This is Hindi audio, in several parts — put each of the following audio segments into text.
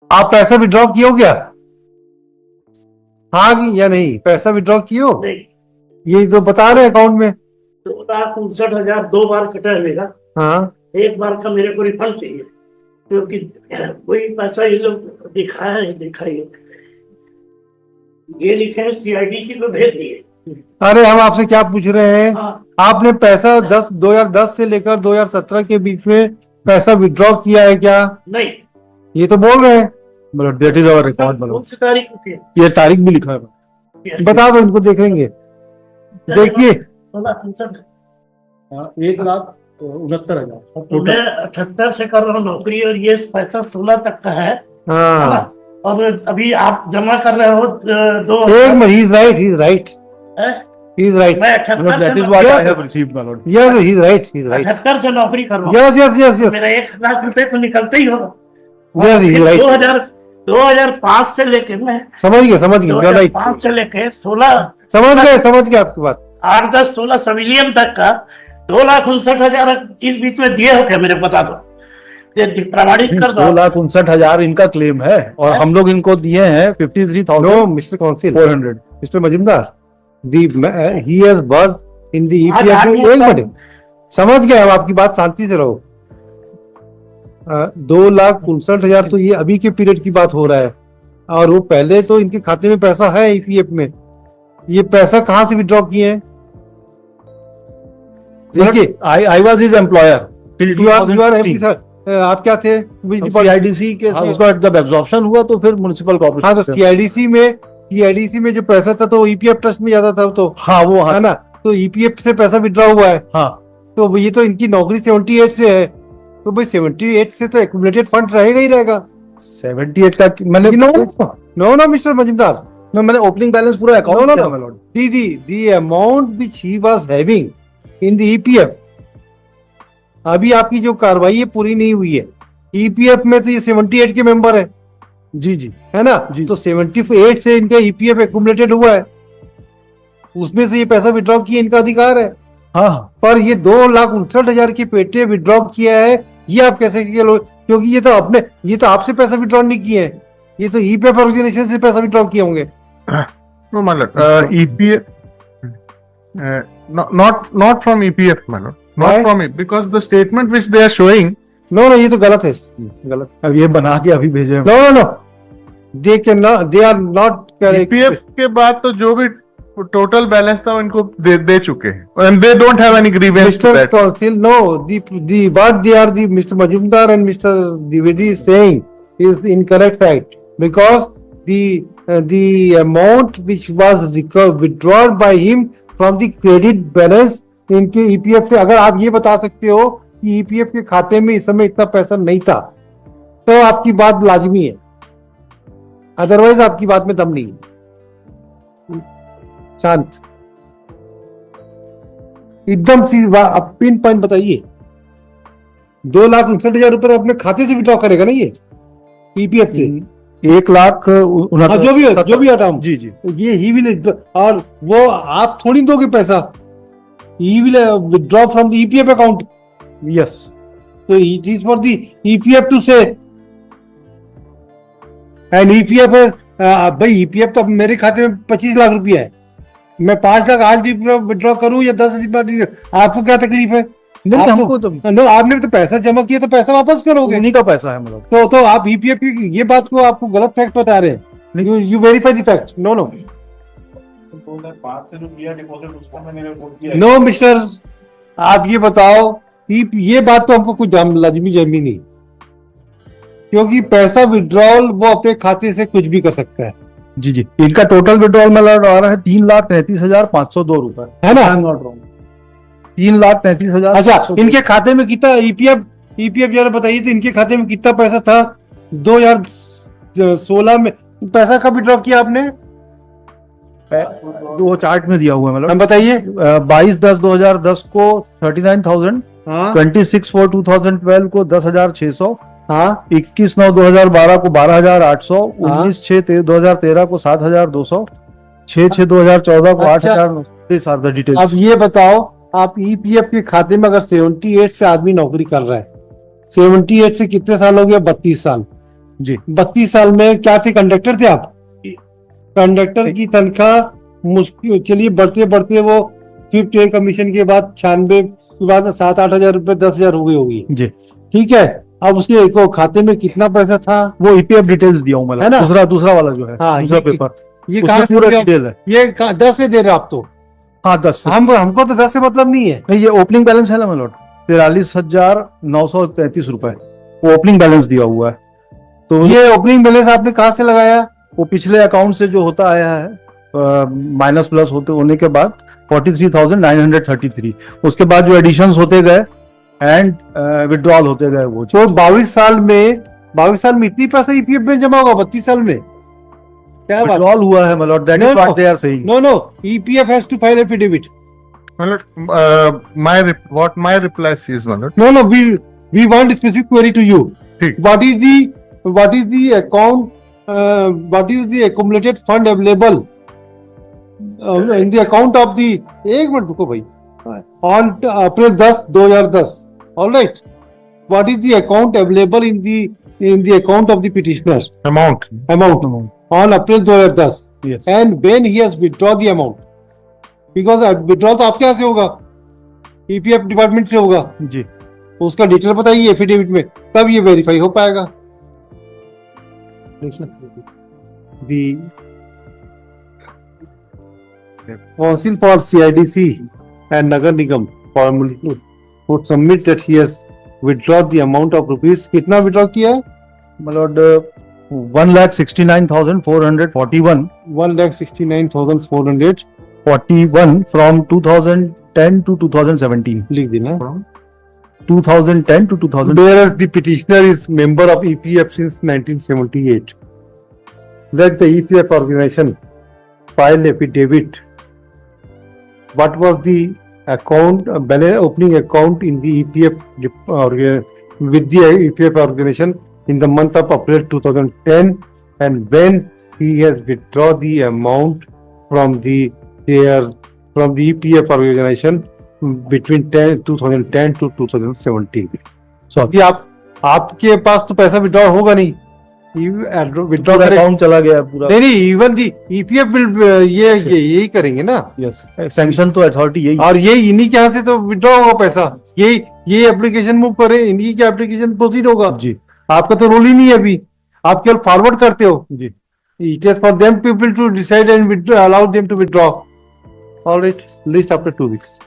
आप पैसा विड्रॉ किए हो क्या? हाँ या नहीं? पैसा विड्रॉ किए हो? नहीं, ये तो बता रहे अकाउंट में। 2,59,000 2 बार कटा है मेरा। हाँ, एक बार का मेरे को रिफंड चाहिए, क्योंकि वही पैसा ये लोग दिखाया नहीं, दिखाइए ये लिखे हैं CIDC को भेज दिए। अरे हम आपसे क्या पूछ रहे हैं? हाँ, आपने पैसा 2010 से लेकर 2017 के बीच में पैसा विड्रॉ किया है क्या? नहीं। ये तो बोल रहे हैं। मतलब डेट इज आवर रिकॉर्ड। कौन सी तारीख को किया? ये तारीख भी लिखा है, बता दो इनको, देख लेंगे। देखिए 16,59,000। 1,69,000 मैं 78 से कर रहा हूँ नौकरी, और ये पैसा 16 तक का है। हाँ, और अभी आप जमा कर रहे हो एक minute, he is right, he is right, है? ही इज राइट, मैं 78 दैट इज से what I have received my Lord. Yes, he is right, he is right, 78 से नौकरी कर रहा हूँ। यस यस यस यस, मेरा 1,00,000 रुपए तो निकलते ही होगा। Yes, he is right. 2005 से लेके मैं समझ गए, समझ गए, यू आर राइट, 2005 से लेके 16 समझ गए आपकी बात। 8, 10, 16 सिविलियन तक का 2,59,000 इस बीच में दिए हो क्या? मेरे बता दो, ये प्रमाणित कर दो। 2,59,000 इनका क्लेम है, और हम लोग इनको दिए हैं 53,000। No mister council, 400। Mister Majumdar, he has work in the EPF। आज एक मिनट, समझ गए हम आपकी बात, शांति से रहो। 2,59,000 तो ये अभी के पीरियड की बात हो रहा है, और वो पहले तो इनके खाते में पैसा है EPF में। ये पैसा कहाँ से विड्रॉ किए हैं? देखिए, I was his employer till you are happy sir. आप क्या थे? CIDC के उसका जब एब्जॉर्प्शन हुआ तो फिर म्युनिसिपल हाँ, तो कॉर्पोरेशन। CIDC में जो पैसा था तो EPF ट्रस्ट में जाता था, तो हाँ वो है ना, तो EPF से पैसा विड्रॉ हुआ है। हाँ, तो ये तो इनकी नौकरी 78 से है, तो भाई 78 से तो एक्यूमुलेटेड फंड रहेगा ही रहेगा। 78 का मैंने नो मिस्टर मजुमदार, मैंने ओपनिंग बैलेंस पूरा account No. the amount which he was having in the EPF, अभी आपकी जो कार्रवाई है पूरी नहीं हुई है। EPF में तो ये 78 के मेंबर है, जी जी है ना, जी। तो 78 से इनका EPF एक्यूमुलेटेड हुआ है, उसमें से ये पैसा विड्रॉ किया, इनका अधिकार है। हाँ हाँ, पर ये 2,59,000 की पेटे विड्रॉ किया है, ये आप कैसे किए लोग? क्योंकि ये तो आपसे पैसा विड्रॉ नहीं किए हैं, ये तो EPF ऑर्गेनाइजेशन से पैसा विड्रॉ किए होंगे। No, my lord. EPF, not from EPF, my lord. Not Why? from it, because the statement which they are showing. No, ये तो गलत है, गलत। अब ये बना के अभी भेजे हैं। No, they are not correct. EPF के बाद तो जो भी टोटल बैलेंस था इनको दे चुके हैं, and they don't have any grievance to Mr. that. Council, no, what they are, Mr. Majumdar and Mr. Dwivedi is saying is incorrect fact, because the amount which was withdrawn by him from the credit balance इनके EPF से, अगर आप ये बता सकते हो कि EPF के खाते में इस समय इतना पैसा नहीं था, तो आपकी बात लाजमी है, अदरवाइज आपकी बात में दम नहीं है। शांत, एकदम सी आप पिन पॉइंट बताइए। 2,59,000 रुपए अपने खाते से विड्रॉ करेगा ना ये EPF से? 1,69,000 जो भी हटाऊं, जी जी, ये ही विल, और वो आप थोड़ी दोगे पैसा, he will withdraw from the EPF account. Yes, तो it is for the EPF to say, and EPF है भाई, EPF तो मेरे खाते में 25 लाख रुपया है, मैं 5 लाख आज विड्रॉ करूं या 10 दिन, आपको क्या तकलीफ है? हमको तो नो, आपने तो पैसा जमा किया तो पैसा वापस करोगे, उन्हीं का पैसा है मतलब। तो आप EPF की ये बात को आपको गलत फैक्ट बता रहे हैं। You verify the fact. No mister, आप ये बताओ, ये बात तो हमको कुछ लाजमी जमी नहीं, क्योंकि पैसा विड्रॉल वो अपने खाते से कुछ भी कर सकता है। जी जी, इनका टोटल विड्रॉल में आ रहा है 3,33,502 रुपए, है ना? 3,33,000। अच्छा, इनके खाते में कितना EPF जरा बताइए, तो इनके खाते में कितना पैसा था 2016 में? पैसा कब विड्रॉ किया आपने? वो चार्ट में दिया हुआ है मतलब। हम बताइए। 22/10/2010 को 39,000, हाँ 26/4/2012 को 10,600, हाँ 21/9/2012 को 12,800, 19/6/2013 को 7,200, 6/6/2014 को 8,000। These are the details. अब ये बताओ, आप EPF के खाते में अगर 78 से आदमी नौकरी कर रहा है, 78 से कितने साल हो गया? 32 साल। जी 32 साल में क्या थे, कंडक्टर थे आप? कंडक्टर की तनख्वाह मुश्किल, चलिए बढ़ते बढ़ते वो 5th पे कमीशन के बाद 96 के बाद 7-8 हजार रुपए 10 हजार हो गई होगी, जी। ठीक है। अब उसके को खाते में कितना पैसा था? वो ईपीएफ डिटेल्स दिया हूँ मैं, है ना? दूसरा वाला जो है, हाँ, दूसरा ये पेपर, ये उसमें कहाँ से पूरा दिया? डिटेल है। ये 10 से दे रहे हो आप तो? हाँ 10 से। हमको तो 10 से मतलब नहीं है। नहीं, ये ओपनिंग बैलेंस है ना मेलोड, 43,933 रुपए वो ओपनिंग बैलेंस दिया हुआ है। तो ये ओपनिंग बैलेंस आपने कहाँ से लगाया? वो पिछले अकाउंट से जो होता आया है, माइनस प्लस होने के बाद 43,933, उसके बाद जो एडिशंस होते गए एंड विड्रॉल होते गए वो। तो 22 साल में इतनी पैसा ईपीएफ में जमा होगा 32 साल में? क्या बात? विड्रॉल हुआ है milord, that is what they are saying. No, EPF has to file affidavit. what my reply says, my lord. No, we want a specific query to you. ठीक। What is the account? What is the accumulated fund available in the account of the? एक मिनट रुको भाई। On April 10, 2010. All right. What is the account available in the account of the petitioner? Amount. Amount on April 2010. Yes. And when he has withdrawn the amount. Because withdrawal तो आपके यहाँ से होगा, ईपीएफ डिपार्टमेंट से होगा, जी। उसका डिटेल बताइए एफिडेविट में, तब ये वेरीफाई हो पाएगा। The Council for CIDC and Nagar Nigam formally would submit that he has withdrawn the amount of rupees. कितना विड्रॉ किया है? मेलोड 1,69,441 1,69,441 from 2010 to 2017. लिख देना। 2010 to 2000. Whereas the petitioner is member of EPF since 1978. Let the EPF organization file affidavit. What was the account balance opening account in the EPF with the EPF organization in the month of April 2010, and when he has withdrawn the amount from the EPF organization between 2010 to 2017. So अभी आपके पास तो पैसा विड्रॉ होगा नहीं, विड्रॉ अकाउंट चला गया पूरा। नहीं, इवन दी ईपीएफ विल यही करेंगे ना। यस, सैंक्शन तो अथॉरिटी यही। और ये इन्हीं के यहाँ से तो विड्रॉ होगा पैसा, ये एप्लीकेशन मूव करे, इन्हीं के एप्लीकेशन प्रोसीड होगा जी। आपका तो रोल ही नहीं है अभी, आप केवल फॉरवर्ड करते हो। जी। It is for them people to decide and allow them to withdraw. All right, list after 2 weeks.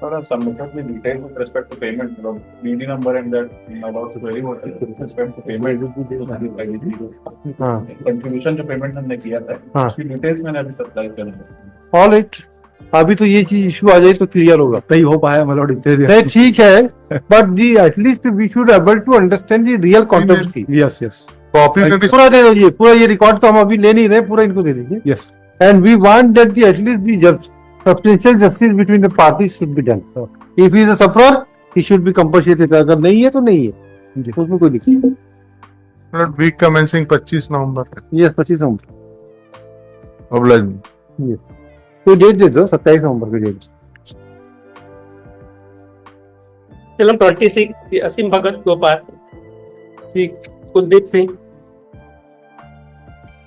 Sir, I've submitted the details with respect to payment, the DD number and that about the query with respect to payment. हाँ, कंट्रीब्यूशन जो पेमेंट हमने किया था, हाँ। उसकी डिटेल्स मैंने अभी सप्लाई कर दी। all right. अभी तो ये चीज इशू आ जाए तो क्लियर होगा। नहीं हो पाया मेलोड इतने देर। नहीं ठीक है, but the at least we should able to understand the real controversy. Yes yes Copy करके पूरा दे दीजिए, पूरा ये रिकॉर्ड तो हम अभी ले नहीं रहे, पूरा इनको दे दीजिए। Yes. And we want that the at least the substantial justice between the parties should be done. If he is a sufferer, he should be compensated. अगर नहीं है तो नहीं है, उसमें कोई दिक्कत नहीं। week commencing 25 नवंबर। Yes, 25 नवंबर। Oblige me. तो डेट दे दो, 27 नवंबर की डेट। फिल्म 26 असीम भगत गोपाल, कुलदीप सिंह